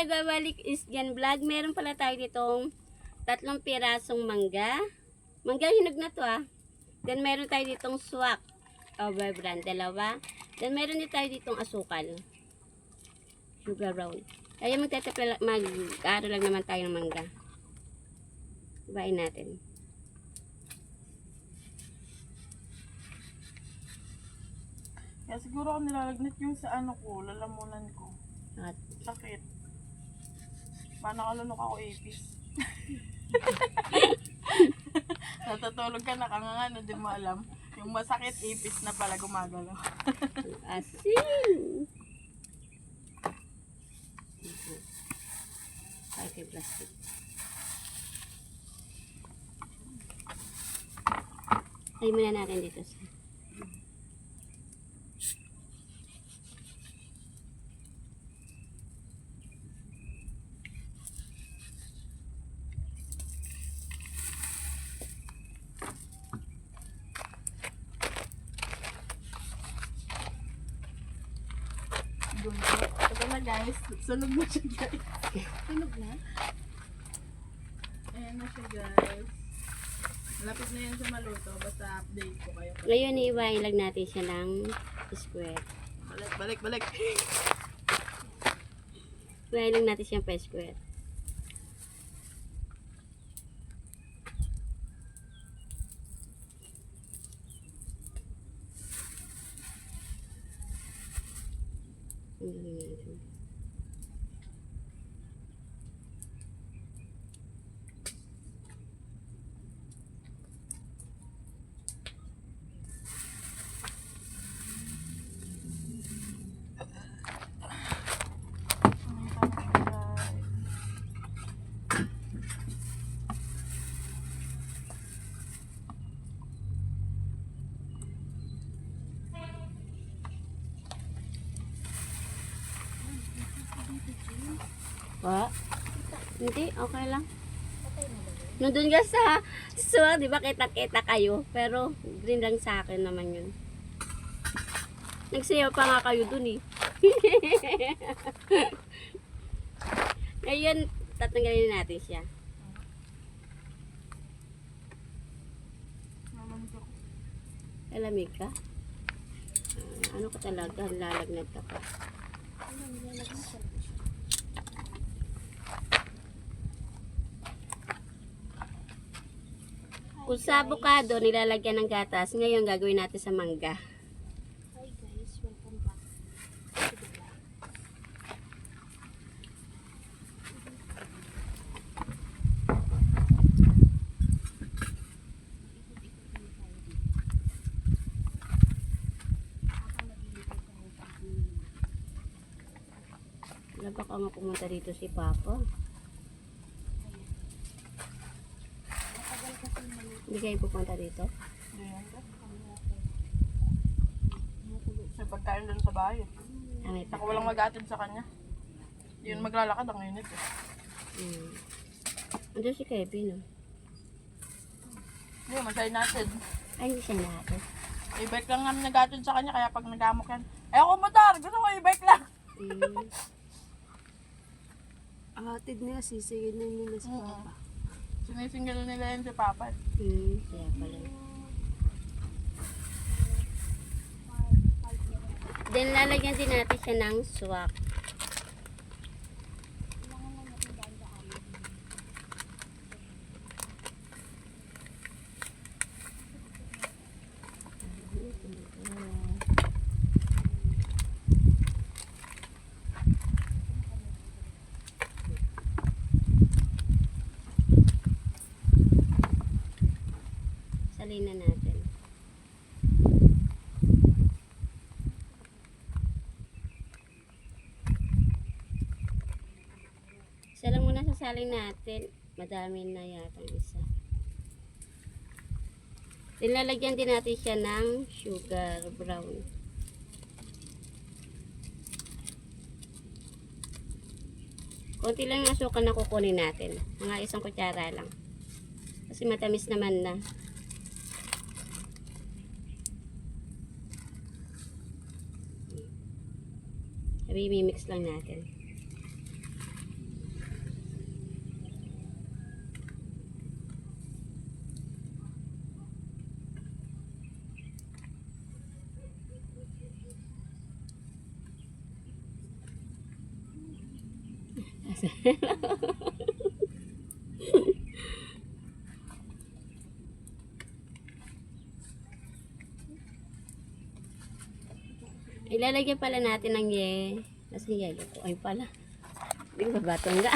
nagbabalik Isgan Vlog. Meron pala tayo ditong 3 pirasong mangga. Mangga hinog na to Then meron tayo ditong swak. Over brand, 2. Then meron din tayo ditong asukal. Sugar brown. Kaya mag-aro lang naman tayo ng mangga. Ibain natin. Kaya siguro ako nilalagnat yung sa ano ko, lalamunan ko. At Sakit. Paano kalunok ako ipis? Natutulog ka, nakanganga, di mo alam. Yung masakit ipis na pala gumagalaw. asin. Ay, kay plastic. Ay, muna natin dito sa Doon ko. Ito na guys, sunog na siya guys. tunog na. Ayan na siya guys. Malapit na yan sa maluto, basta update ko kayo. Ngayon, iiwain lang natin siya ng square. Balik. Iiwain lang natin siya pa square. Pa? Hindi, okay lang. Nandun ka sa swak, di ba kita-kita kayo? Pero green lang sa akin naman yun. Nagsayaw pa nga kayo dun Ngayon, tatanggalin natin siya. Alamig ka? Ano ka talaga? Lalagnat ka pa. Kung sa avocado, nilalagyan ng gatas. Ngayon, gagawin natin sa mangga. Hi guys, welcome back to the vlog. Wala baka nga pumunta dito si Papa. Hindi kayo pupunta dito? Sa pagkain doon sa bahay. May Saka walang mag-atid sa kanya. Yun maglalakad ang init Ando si Kevin, Hindi, masay natin. Ay, hindi siya natin. I-bike lang namin nag-atid sa kanya, kaya pag nagamok yan, ayoko motor, gusto ko i-bike lang. Atid niya, sisigid na nila si Papa. Sinisinggal nila yan si Papa. Kaya pala. Then, lalagyan din natin siya ng swak. Salin na natin. Isa lang muna sasalin natin. Madami na yata ang isa. Nilalagyan din natin siya ng sugar brown. Konti lang yung asukal na kukunin natin. Mga 1 kutsara lang. Kasi matamis naman na. Sabi, mimix lang natin. Ilalagyan pala natin ng kasi yellow ko. Ay pala. Hindi ba batong ga?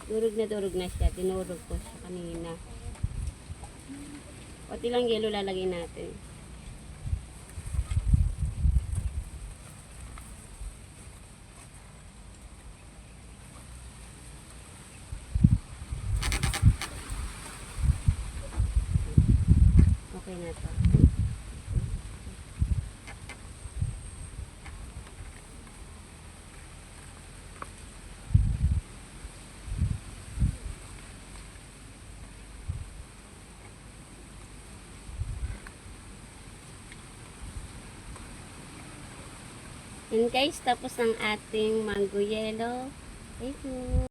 Durog na siya. Dinurog ko siya kanina. Pati lang yellow lalagay natin. Okay na to. And guys, tapos ang ating mango yellow. Thank you.